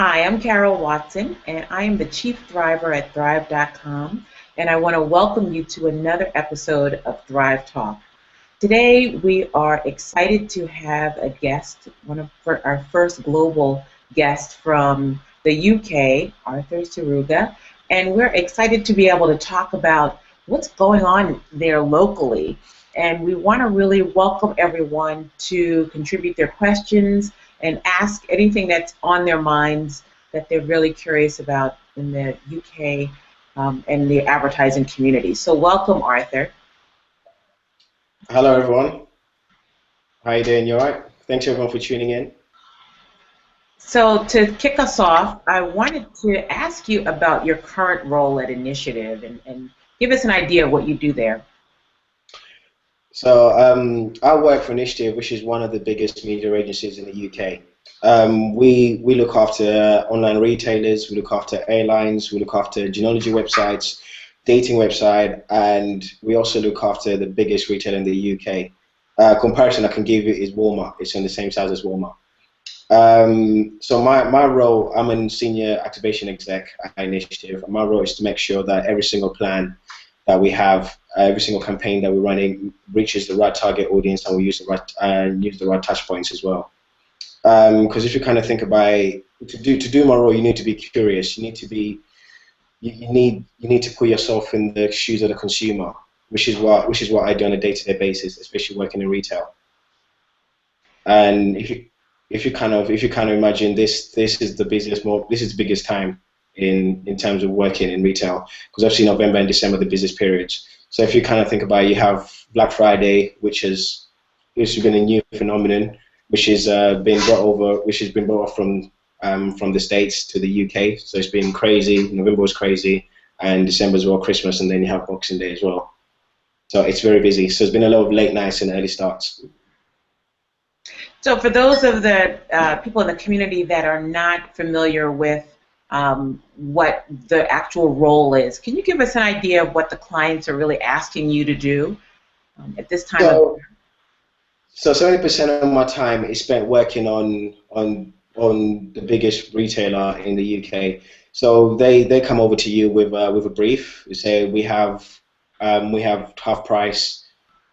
Hi, I'm Carol Watson, and I am the Chief Thriver at Thrive.com, and I want to welcome you to another episode of Thrive Talk. Today, we are excited to have a guest, our first global guest from the UK, Arthur Seruga, and we're excited to be able to talk about what's going on there locally. And we want to really welcome everyone to contribute their questions and ask anything that's on their minds that they're really curious about in the UK and the advertising community. So welcome, Arthur. Hello, everyone. How you doing? You all right? Thanks, everyone, for tuning in. So to kick us off, I wanted to ask you about your current role at Initiative and give us an idea of what you do there. So I work for Initiative, which is one of the biggest media agencies in the UK. We look after online retailers, we look after airlines, we look after genealogy websites, dating website, and we also look after the biggest retailer in the UK. Comparison I can give you is Walmart. It's in the same size as Walmart. So my role, I'm a Senior Activation Exec at Initiative. My role is to make sure that every single plan that we have, every single campaign that we're running reaches the right target audience, and we use the right touch points as well. Because if you kind of think about it, to do my role, you need to be curious. You need to be you need to put yourself in the shoes of the consumer, which is what I do on a day-to-day basis, especially working in retail. And if you kind of imagine this is the biggest time in terms of working in retail, because I've seen November and December the busiest periods. So if you kind of think about it, you have Black Friday, which has been a new phenomenon, which has been brought from the States to the UK. So it's been crazy. November was crazy, and December as well, Christmas, and then you have Boxing Day as well. So it's very busy. So it's been a lot of late nights and early starts. So for those of the people in the community that are not familiar with what the actual role is, can you give us an idea of what the clients are really asking you to do at this time of year? So 70% of my time is spent working on the biggest retailer in the UK. So they come over to you with a brief. We say we have half price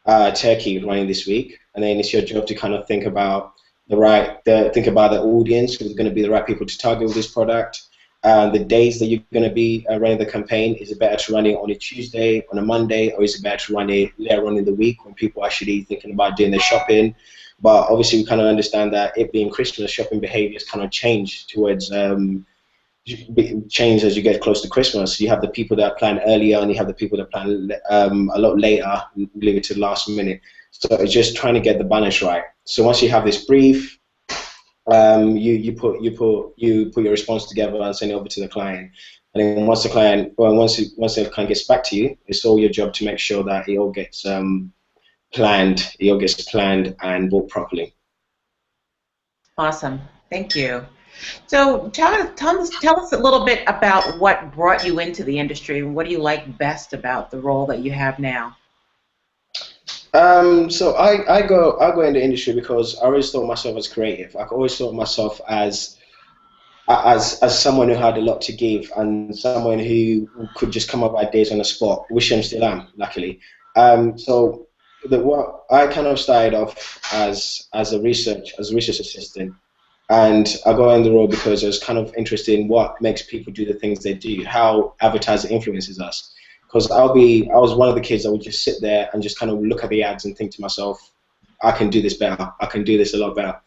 turkey running this week, and then it's your job to kind of think about the audience, who's going to be the right people to target with this product. The days that you're going to be running the campaign, is it better to run it on a Tuesday, on a Monday, or is it better to run it later on in the week when people are actually thinking about doing their shopping? But obviously we kind of understand that it being Christmas, shopping behaviors kind of change as you get close to Christmas. You have the people that plan earlier, and you have the people that plan a lot later, leave it to the last minute. So it's just trying to get the balance right. So once you have this brief, you put your response together and send it over to the client. And then once the client gets back to you, it's all your job to make sure that it all gets planned and bought properly. Awesome, thank you. So tell us a little bit about what brought you into the industry, and what do you like best about the role that you have now? So I go in the industry because I always thought myself as creative. I always thought myself as someone who had a lot to give, and someone who could just come up with ideas on the spot, which I still am, luckily. So what I kind of started off as a research assistant, and I got on the road because I was kind of interested in what makes people do the things they do, how advertising influences us. Because I was one of the kids that would just sit there and just kind of look at the ads and think to myself, I can do this better, I can do this a lot better.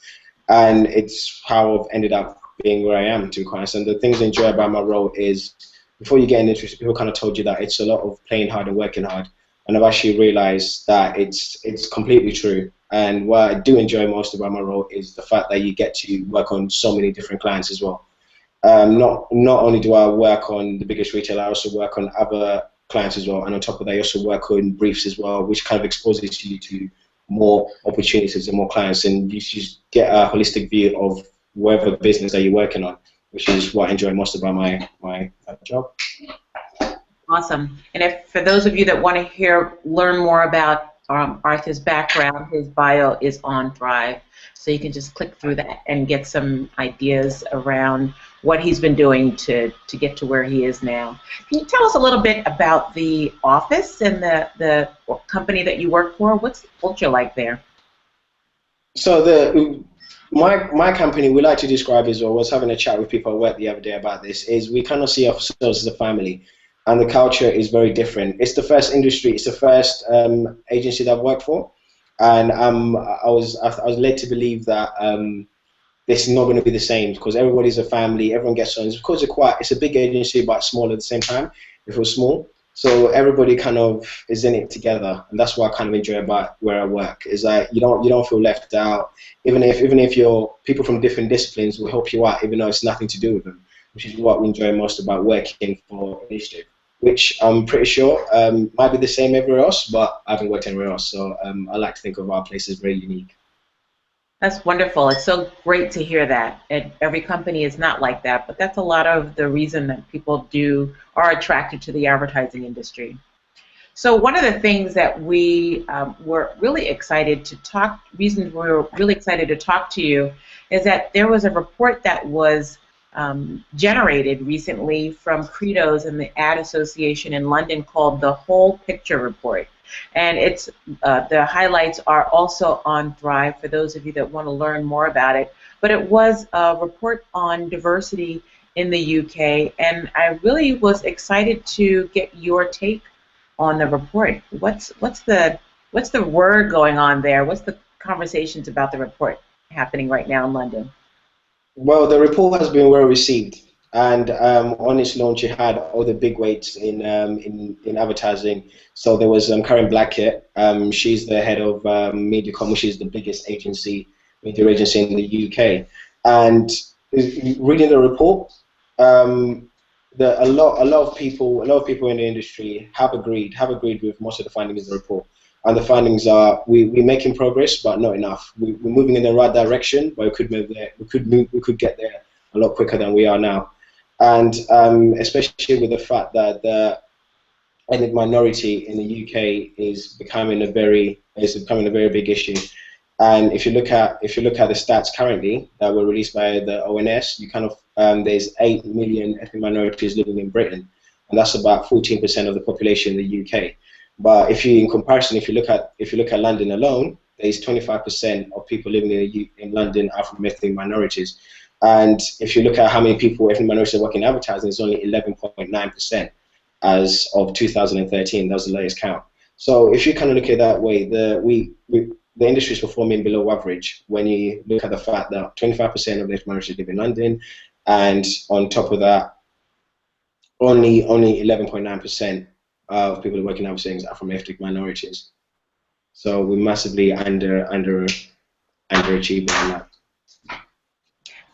And it's how I've ended up being where I am, to be honest. And the things I enjoy about my role is, before you get into it, people kind of told you that it's a lot of playing hard and working hard. And I've actually realized that it's completely true. And what I do enjoy most about my role is the fact that you get to work on so many different clients as well. Not only do I work on the biggest retailer, I also work on other clients as well, and on top of that, I also work on briefs as well, which kind of exposes you to more opportunities and more clients, and you just get a holistic view of whatever business that you're working on, which is what I enjoy most about my job. Awesome. And for those of you that want to learn more about Arthur's background, his bio is on Thrive, so you can just click through that and get some ideas around what he's been doing to get to where he is now. Can you tell us a little bit about the office and the company that you work for? What's the culture like there? So my company, we like to describe as well. I was having a chat with people at work the other day about this. Is we kind of see ourselves as a family, and the culture is very different. It's the first industry. It's the first agency that I've worked for, and I was led to believe that this is not going to be the same because everybody's a family. Everyone gets on. Because it's a big agency but small at the same time. It was small. So everybody kind of is in it together, and that's what I kind of enjoy about where I work. Is that you don't feel left out, even if you're people from different disciplines will help you out, even though it's nothing to do with them, which is what we enjoy most about working for Initiative. Which I'm pretty sure might be the same everywhere else, but I haven't worked anywhere else, so I like to think of our place as very unique. That's wonderful. It's so great to hear that. Every company is not like that, but that's a lot of the reason that people are attracted to the advertising industry. So one of the things that we were really excited to reasons we were really excited to talk to you is that there was a report that was generated recently from Credos and the Ad Association in London called the Whole Picture Report. And the highlights are also on Thrive for those of you that want to learn more about it. But it was a report on diversity in the UK, and I really was excited to get your take on the report. What's the word going on there? What's the conversations about the report happening right now in London? Well, the report has been well received, and on its launch, it had all the big weights in advertising. So there was Karen Blackett. She's the head of MediaCom, which is the biggest media agency in the UK. And reading the report, a lot of people in the industry have agreed with most of the findings of the report. And the findings are we're making progress, but not enough. We're moving in the right direction, but we could move there. We could get there a lot quicker than we are now. And especially with the fact that the ethnic minority in the UK is becoming a very big issue. And if you look at the stats currently that were released by the ONS, there's 8 million ethnic minorities living in Britain, and that's about 14% of the population in the UK. But if you look at London alone, there's 25% of people living in London are from ethnic minorities. And if you look at how many people ethnic minorities are working in advertising, it's only 11.9% as of 2013. That was the latest count. So if you kind of look at it that way, the industry is performing below average when you look at the fact that 25% of ethnic minorities live in London, and on top of that, only 11.9% of people who work in advertising are from ethnic minorities. So we're massively underachieving on that.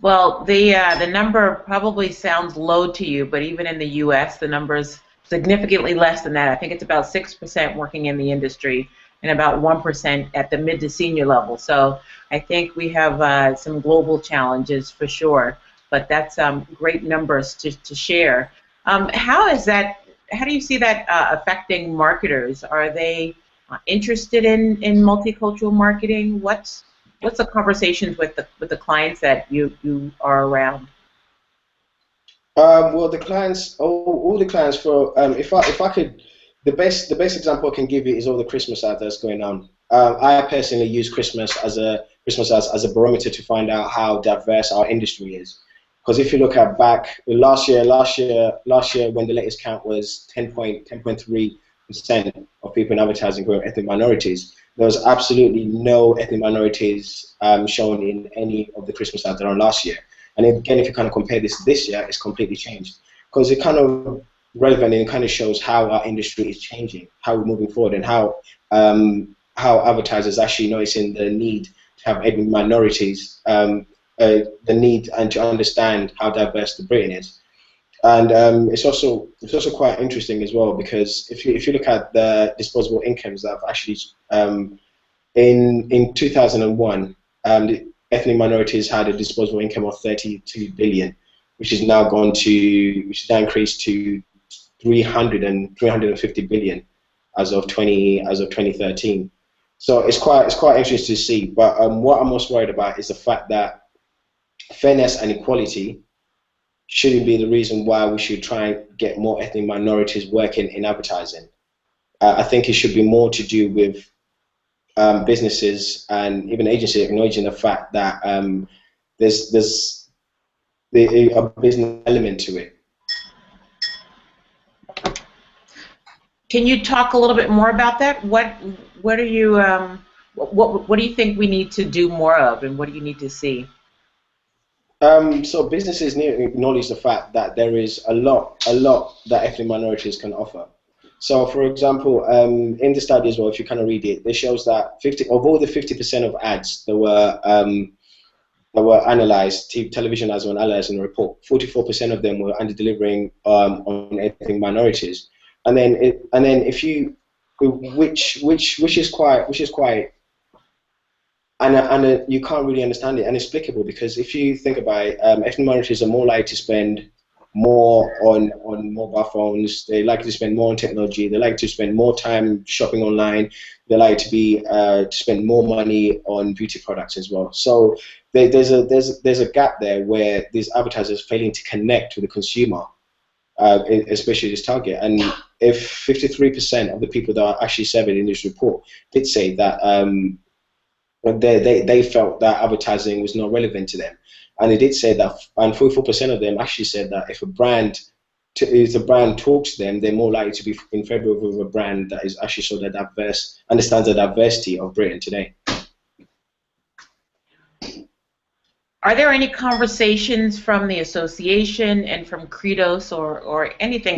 Well, the number probably sounds low to you, but even in the U.S., the number is significantly less than that. I think it's about 6% working in the industry and about 1% at the mid to senior level. So I think we have some global challenges for sure, but that's great numbers to share. How do you see that affecting marketers? Are they interested in multicultural marketing? What's the conversations with the clients that you are around? Well, the clients, all the clients for if I could, the best example I can give you is all the Christmas ads that's going on. I personally use Christmas as a barometer to find out how diverse our industry is. Because if you look at back last year when the latest count was 10.3% of people in advertising who are ethnic minorities, there was absolutely no ethnic minorities shown in any of the Christmas ads that are on last year. And again, if you kind of compare this year, it's completely changed. Because it kind of relevant and it kind of shows how our industry is changing, how we're moving forward, and how advertisers actually noticing the need to have ethnic minorities, the need and to understand how diverse the Britain is. And it's also quite interesting as well, because if you look at the disposable incomes that have actually in 2001, the ethnic minorities had a disposable income of 32 billion, which is now increased to 350 billion as of 2013. So it's quite interesting to see. But what I'm most worried about is the fact that fairness and equality shouldn't be the reason why we should try and get more ethnic minorities working in advertising. I think it should be more to do with businesses and even agencies acknowledging the fact that there's a business element to it. Can you talk a little bit more about that? What are you what do you think we need to do more of, and what do you need to see? So businesses need to acknowledge the fact that there is a lot that ethnic minorities can offer. So, for example, in the study as well, if you kind of read it, it shows that of all the 50% of ads that were analyzed, television ads were analyzed in the report, 44% of them were under-delivering on ethnic minorities. And then if you, which is quite, and you can't really understand it, inexplicable, because if you think about it, ethnic minorities are more likely to spend more on mobile phones. They like to spend more on technology. They like to spend more time shopping online. They like to spend more money on beauty products as well. So there's a gap there where these advertisers are failing to connect with the consumer, especially this target. And if 53% of the people that are actually surveyed in this report did say that they felt that advertising was not relevant to them. And they did say that, and 44% of them actually said that if a brand talks to them, they're more likely to be in favor of a brand that is actually so diverse, understands the diversity of Britain today. Are there any conversations from the association and from Credos or anything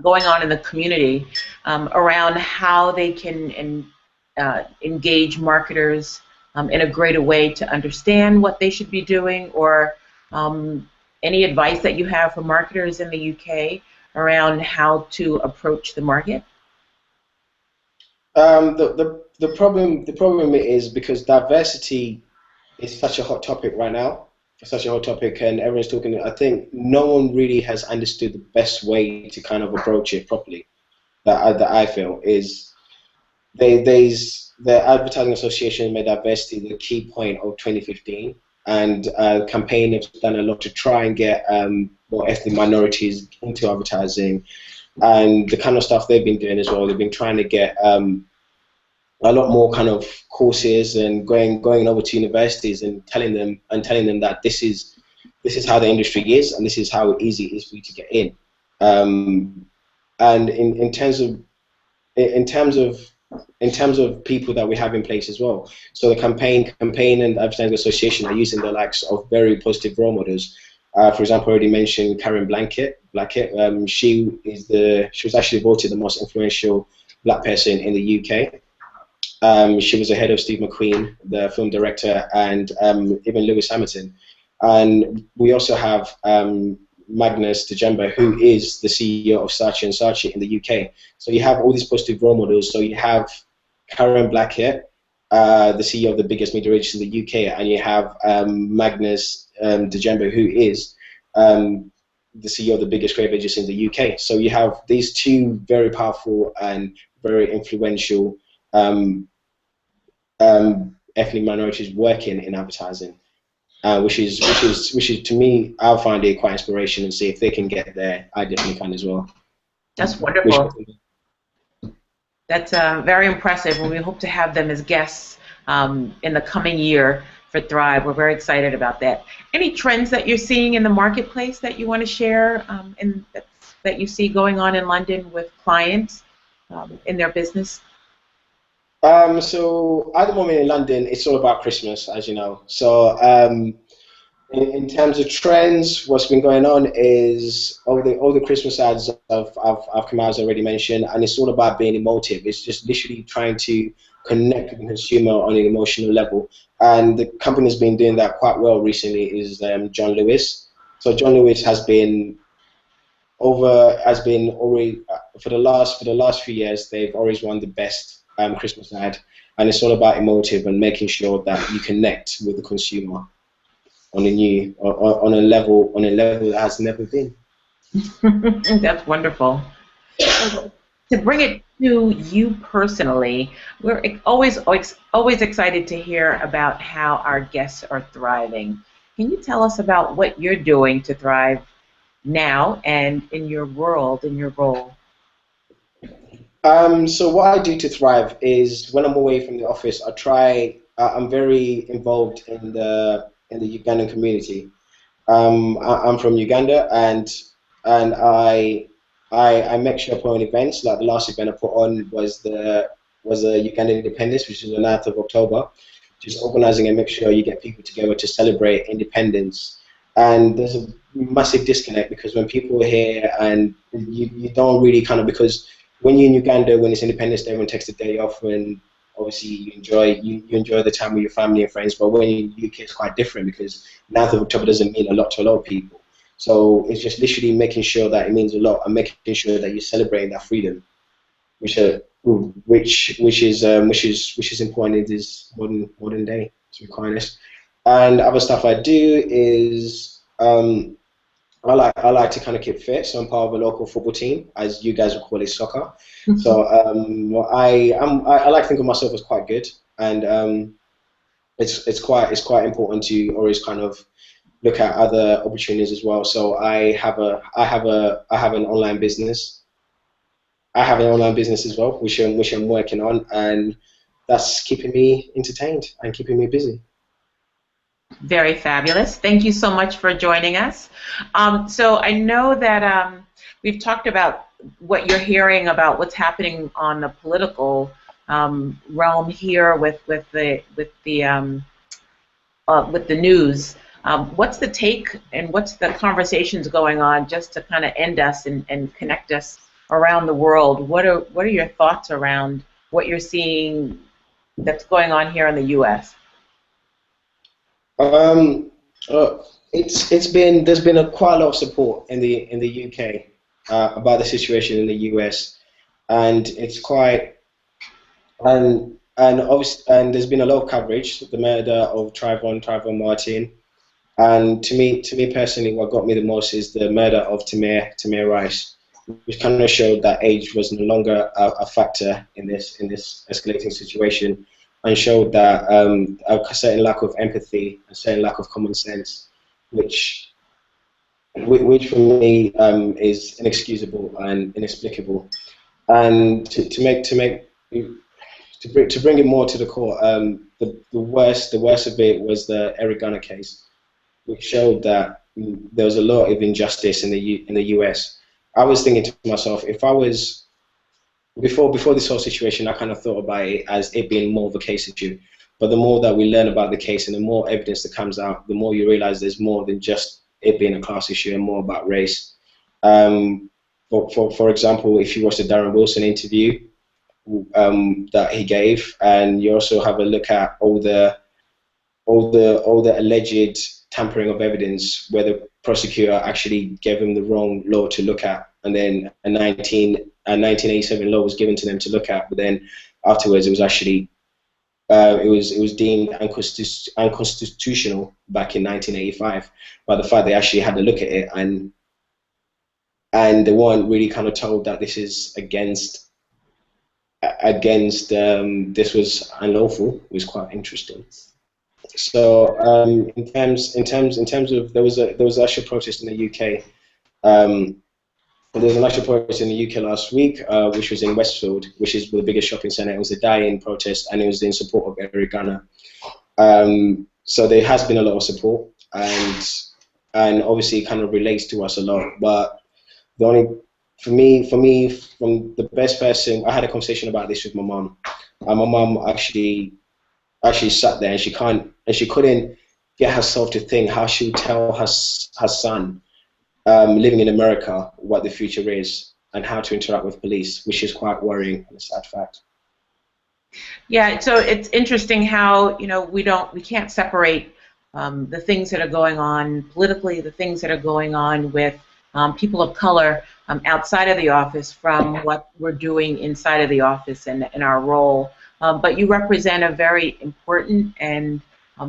going on in the community around how they can engage marketers in a greater way to understand what they should be doing, or any advice that you have for marketers in the UK around how to approach the market? The problem is because diversity is such a hot topic right now, such a hot topic, and everyone's talking. I think no one really has understood the best way to kind of approach it properly. That I feel is the Advertising Association made diversity the key point of 2015, and campaign has done a lot to try and get more ethnic minorities into advertising, and the kind of stuff they've been doing as well. They've been trying to get a lot more kind of courses and going over to universities and telling them that this is how the industry is, and this is how easy it is for you to get in. And in terms of people that we have in place as well. So the campaign and Advertising Association are using the likes of very positive role models. For example, I already mentioned Karen Blackett. She was actually voted the most influential black person in the UK. She was ahead of Steve McQueen, the film director, and even Lewis Hamilton. And we also have Magnus Djemba, who is the CEO of Saatchi & Saatchi in the UK. So you have all these positive role models. So you have Karen Blackett, the CEO of the biggest media agency in the UK, and you have Magnus Djemba, who is the CEO of the biggest creative agency in the UK. So you have these two very powerful and very influential ethnic minorities working in advertising. Which is to me, I'll find it quite inspirational, and see if they can get there. I definitely can as well. That's wonderful. That's very impressive, and we hope to have them as guests in the coming year for Thrive. We're very excited about that. Any trends that you're seeing in the marketplace that you want to share, and that you see going on in London with clients in their business? So at the moment in London, it's all about Christmas, as you know. So in terms of trends, what's been going on is all the Christmas ads have come out, as I already mentioned, and it's all about being emotive. It's just literally trying to connect with the consumer on an emotional level. And the company has been doing that quite well recently is John Lewis. So John Lewis has been already for the last few years, they've always won the best Christmas ad, and it's all about emotive and making sure that you connect with the consumer on a level that has never been. That's wonderful. To bring it to you personally, we're always excited to hear about how our guests are thriving. Can you tell us about what you're doing to thrive now and in your world, in your role? So what I do to thrive is when I'm away from the office, I try. I'm very involved in the Ugandan community. I'm from Uganda, and I make sure I put on events. Like the last event I put on was the Ugandan Independence, which is the 9th of October. Just organizing and make sure you get people together to celebrate independence. And there's a massive disconnect because when people are here and you don't really kind of, because when you're in Uganda, when it's Independence Day, everyone takes the day off, and obviously you enjoy the time with your family and friends. But when you're in the UK, it's quite different because 9th of October doesn't mean a lot to a lot of people. So it's just literally making sure that it means a lot and making sure that you're celebrating that freedom, which is important in this modern day, to be quite honest. And other stuff I do is I like to kind of keep fit, so I'm part of a local football team, as you guys would call it, soccer. So I like to think of myself as quite good, and it's quite important to always kind of look at other opportunities as well. So I have an online business. I have an online business as well, which I'm working on, and that's keeping me entertained and keeping me busy. Very fabulous. Thank you so much for joining us. So I know that we've talked about what you're hearing about what's happening on the political realm here with the news. What's the take and what's the conversations going on, just to kind of end us and connect us around the world? What are your thoughts around what you're seeing that's going on here in the U.S.? Um, there's been quite a lot of support in the UK about the situation in the US, and it's quite and obviously and there's been a lot of coverage, the murder of Trayvon Martin, and to me personally, what got me the most is the murder of Tamir Rice, which kind of showed that age was no longer a factor in this escalating situation, and showed that a certain lack of empathy, a certain lack of common sense, which which for me is inexcusable and inexplicable. And to bring it more to the core, the worst of it was the Eric Garner case, which showed that there was a lot of injustice in the US. I was thinking to myself, if I was before this whole situation, I kind of thought about it as it being more of a case issue. But the more that we learn about the case and the more evidence that comes out, the more you realize there's more than just it being a class issue and more about race. Um, for example, if you watch the Darren Wilson interview that he gave, and you also have a look at all the alleged tampering of evidence, where the prosecutor actually gave him the wrong law to look at, and then a 1987 law was given to them to look at, but then afterwards it was actually it was deemed unconstitutional back in 1985 by the fact they actually had to look at it, and they weren't really kind of told that this is against this was unlawful. It was quite interesting. So in terms of there was actual protest in the UK. There was an actual protest in the UK last week, which was in Westfield, which is the biggest shopping centre. It was a die-in protest, and it was in support of Eric Garner. So there has been a lot of support, and obviously it kind of relates to us a lot. But the only for me, from the best person, I had a conversation about this with my mum. And my mum actually sat there, and she couldn't get herself to think how she would tell her son living in America what the future is and how to interact with police, which is quite worrying and a sad fact. Yeah, so it's interesting how we can't separate the things that are going on politically, the things that are going on with people of color outside of the office from what we're doing inside of the office and in our role. But you represent a very important and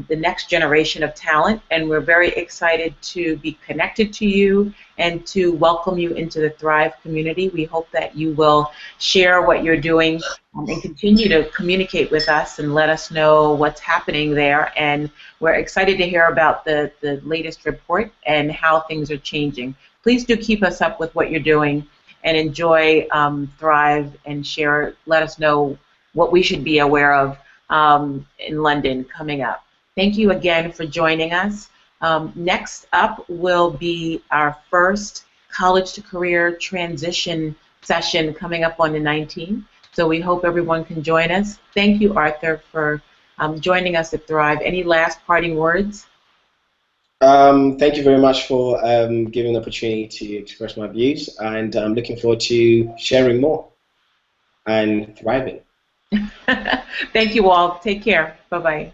the next generation of talent, and we're very excited to be connected to you and to welcome you into the Thrive community. We hope that you will share what you're doing and continue to communicate with us and let us know what's happening there. And we're excited to hear about the latest report and how things are changing. Please please do keep us up with what you're doing and enjoy Thrive and share. Let us know what we should be aware of in London coming up. Thank you again for joining us. Next up will be our first college to career transition session coming up on the 19th. So we hope everyone can join us. Thank you, Arthur, for joining us at Thrive. Any last parting words? Thank you very much for giving the opportunity to express my views, and I'm looking forward to sharing more and thriving. Thank you all. Take care. Bye-bye.